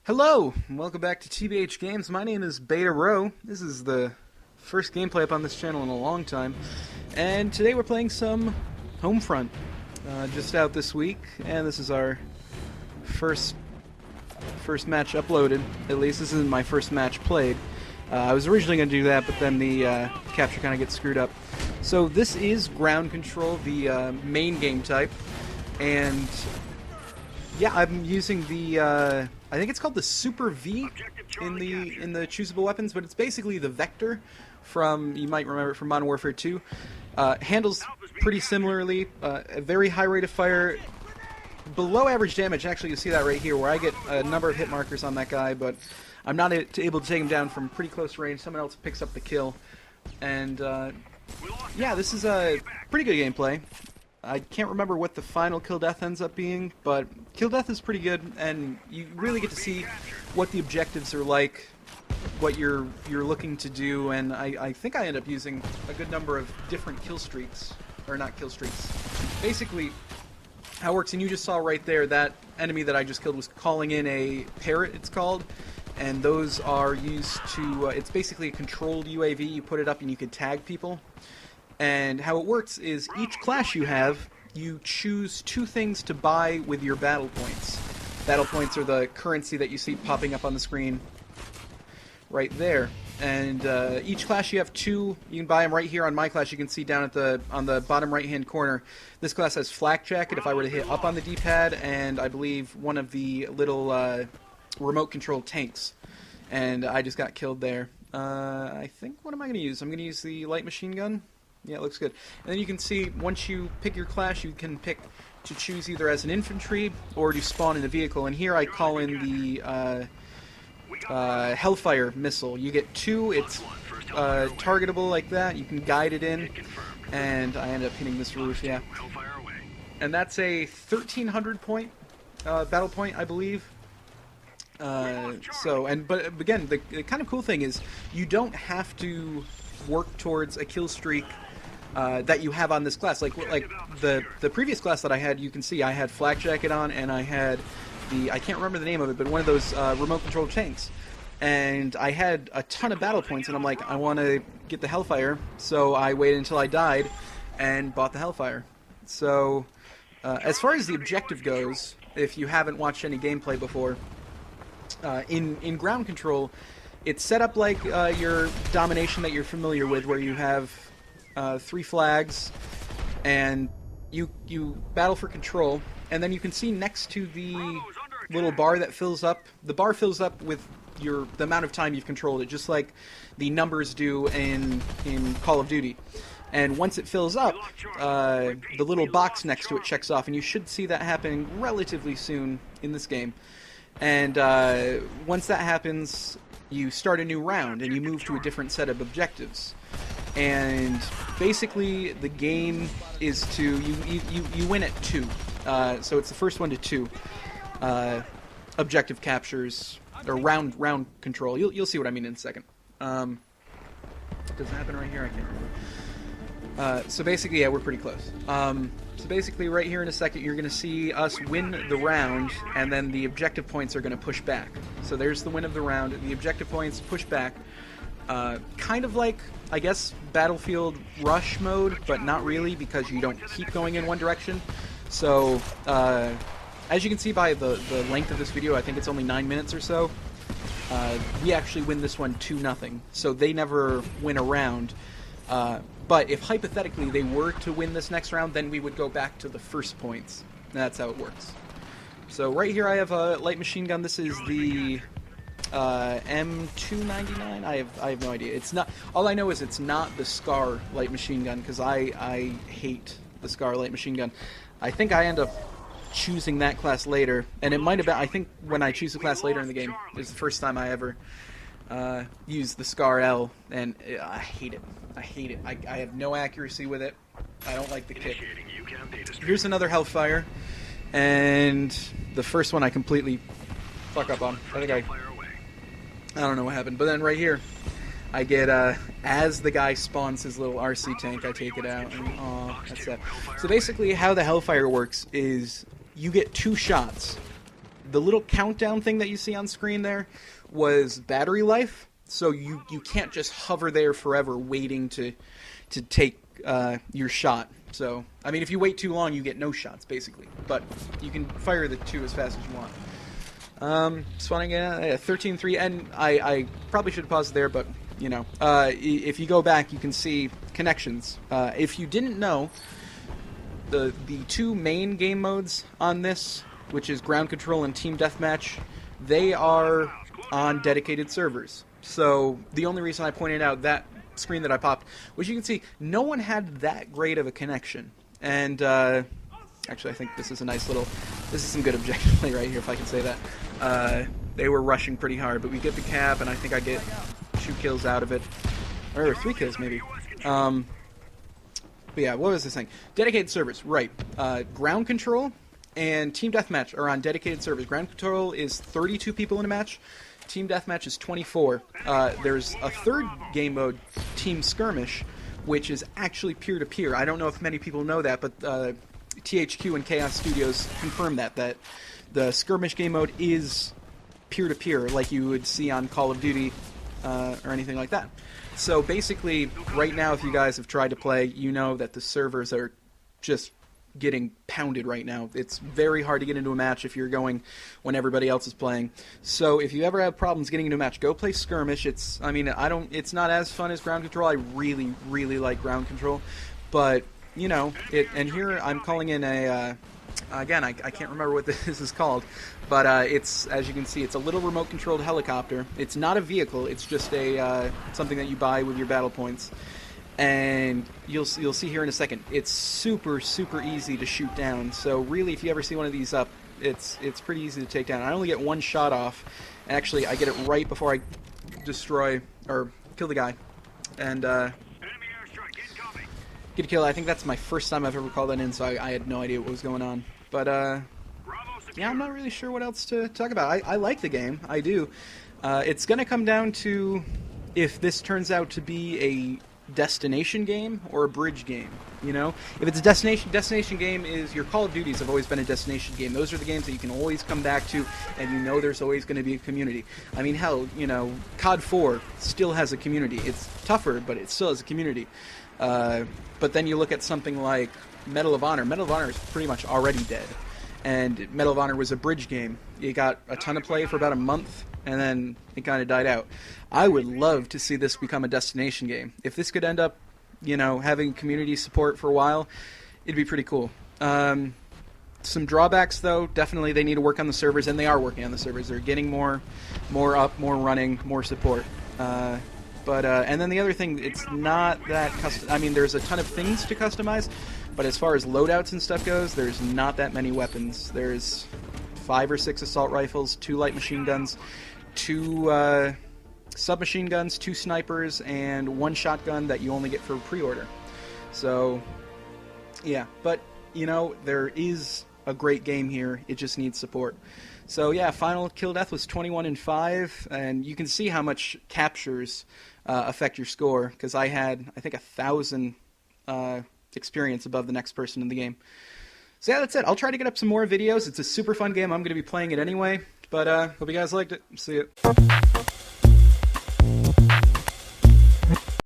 Hello, and welcome back to TBH Games. My name is Beta Row. This is the first gameplay up on this channel in a long time, and today we're playing some Homefront, just out this week, and this is our first match uploaded. At least this isn't my first match played. I was originally going to do that, but then the capture kind of gets screwed up. So this is ground control, the main game type, and yeah, I'm using the I think it's called the Super V in the choosable weapons, but it's basically the Vector from, you might remember it from Modern Warfare 2. Handles pretty similarly, a very high rate of fire, below average damage. Actually, you see that right here, where I get a number of hit markers on that guy, but I'm not able to take him down from pretty close range. Someone else picks up the kill, and yeah, this is a pretty good gameplay. I can't remember what the final kill death ends up being, but kill death is pretty good, and you really get to see what the objectives are like, what you're looking to do, and I think I end up using a good number of different kill streaks, or not kill streaks. Basically, how it works, and you just saw right there, that enemy that I just killed was calling in a parrot, it's called, and those are used to, it's basically a controlled UAV. You put it up and you can tag people. And how it works is each class you have, you choose two things to buy with your battle points. Battle points are the currency that you see popping up on the screen right there. And each class you have two. You can buy them right here on my class. You can see down at on the bottom right hand corner. This class has flak jacket if I were to hit up on the D-pad, and I believe one of the little remote controlled tanks. And I just got killed there. I think, what am I going to use? I'm going to use the light machine gun. Yeah, it looks good. And then you can see, once you pick your class, you can pick to choose either as an infantry or to spawn in a vehicle. And here I call in the Hellfire missile. You get two, it's targetable like that, you can guide it in, and I end up hitting this roof, yeah. And that's a 1,300 point battle point, I believe. But again, the kind of cool thing is, you don't have to work towards a kill streak that you have on this class. Like the previous class that I had, you can see I had flak jacket on, and I had I can't remember the name of it, but one of those remote controlled tanks. And I had a ton of battle points, and I'm like, I want to get the Hellfire, so I waited until I died and bought the Hellfire. So as far as the objective goes, if you haven't watched any gameplay before, in ground control, it's set up like your domination that you're familiar with, where you have 3 flags, and you battle for control, and then you can see next to the little bar that fills up, the bar fills up with the amount of time you've controlled it, just like the numbers do in Call of Duty. And once it fills up, the little box next to it checks off, and you should see that happening relatively soon in this game. And once that happens, you start a new round, and you move to a different set of objectives. And basically, the game is to you win at 2. So it's the first 1 to 2 objective captures, or round control. You'll see what I mean in a second. Does it happen right here? I can't remember. So basically, yeah, we're pretty close. So basically, right here in a second, you're going to see us win the round, and then the objective points are going to push back. So there's the win of the round. The objective points push back. Kind of like, I guess, Battlefield Rush mode, but not really, because you don't keep going in one direction. So, as you can see by the length of this video, I think it's only 9 minutes or so, we actually win this one 2-0. So they never win a round. But if hypothetically they were to win this next round, then we would go back to the first points. And that's how it works. So right here I have a light machine gun. This is the M299. I have no idea. It's not. All I know is it's not the Scar light machine gun, because I hate the Scar light machine gun. I think I end up choosing that class later, and it might have been. I think when I choose the class later in the game is the first time I ever used the Scar L, and I hate it. I hate it. I have no accuracy with it. I don't like the kick. Here's another Hellfire, and the first one I completely fuck up on. I don't know what happened, but then right here, I get, as the guy spawns his little RC tank, I take it out, and aw, that's that. So basically how the Hellfire works is you get 2 shots. The little countdown thing that you see on screen there was battery life, so you can't just hover there forever waiting to take your shot. So, I mean, if you wait too long, you get no shots, basically. But you can fire the 2 as fast as you want. Spawning in 13-3, and I probably should have paused there, but, you know. If you go back, you can see connections. If you didn't know, the 2 main game modes on this, which is Ground Control and Team Deathmatch, they are on dedicated servers. So, the only reason I pointed out that screen that I popped, which you can see, no one had that great of a connection. And, actually, I think this is a nice little, this is some good objective play right here, if I can say that. They were rushing pretty hard, but we get the cap, and I think I get 2 kills out of it. Or 3 kills, maybe. But yeah, what was this thing? Dedicated servers, right. Ground Control and Team Deathmatch are on dedicated servers. Ground Control is 32 people in a match. Team Deathmatch is 24. There's a third game mode, Team Skirmish, which is actually peer-to-peer. I don't know if many people know that, but THQ and Chaos Studios confirmed that the Skirmish game mode is peer-to-peer, like you would see on Call of Duty or anything like that. So basically, right now, if you guys have tried to play, you know that the servers are just getting pounded right now. It's very hard to get into a match if you're going when everybody else is playing. So if you ever have problems getting into a match, go play Skirmish. It's not as fun as Ground Control. I really, really like Ground Control. But, you know, and here I'm calling in a, again, I can't remember what this is called, but it's, as you can see, it's a little remote-controlled helicopter. It's not a vehicle. It's just a something that you buy with your battle points. And you'll see here in a second, it's super, super easy to shoot down. So really, if you ever see one of these up, it's pretty easy to take down. I only get 1 shot off. Actually, I get it right before I destroy, or kill the guy. And get a kill. I think that's my first time I've ever called that in, so I had no idea what was going on. But, yeah, I'm not really sure what else to talk about. I like the game. I do. It's going to come down to if this turns out to be a destination game or a bridge game, you know? If it's a destination game is your Call of Duties have always been a destination game. Those are the games that you can always come back to, and you know there's always going to be a community. I mean, hell, you know, COD 4 still has a community. It's tougher, but it still has a community. But then you look at something like Medal of Honor. Medal of Honor is pretty much already dead. And Medal of Honor was a bridge game. It got a ton of play for about a month, and then it kind of died out. I would love to see this become a destination game. If this could end up, you know, having community support for a while, it'd be pretty cool. Some drawbacks, though, definitely they need to work on the servers, and they are working on the servers. They're getting more up, more running, more support. And then the other thing, it's not that custom. I mean, there's a ton of things to customize, but as far as loadouts and stuff goes, there's not that many weapons. There's 5 or 6 assault rifles, 2 light machine guns, 2 submachine guns, 2 snipers, and 1 shotgun that you only get for pre-order. So, yeah, but, you know, there is a great game here. It just needs support. So, yeah, final kill death was 21-5, and you can see how much captures affect your score, because I had, I think, 1,000 experience above the next person in the game. So, yeah, that's it. I'll try to get up some more videos. It's a super fun game. I'm going to be playing it anyway, but hope you guys liked it. See ya.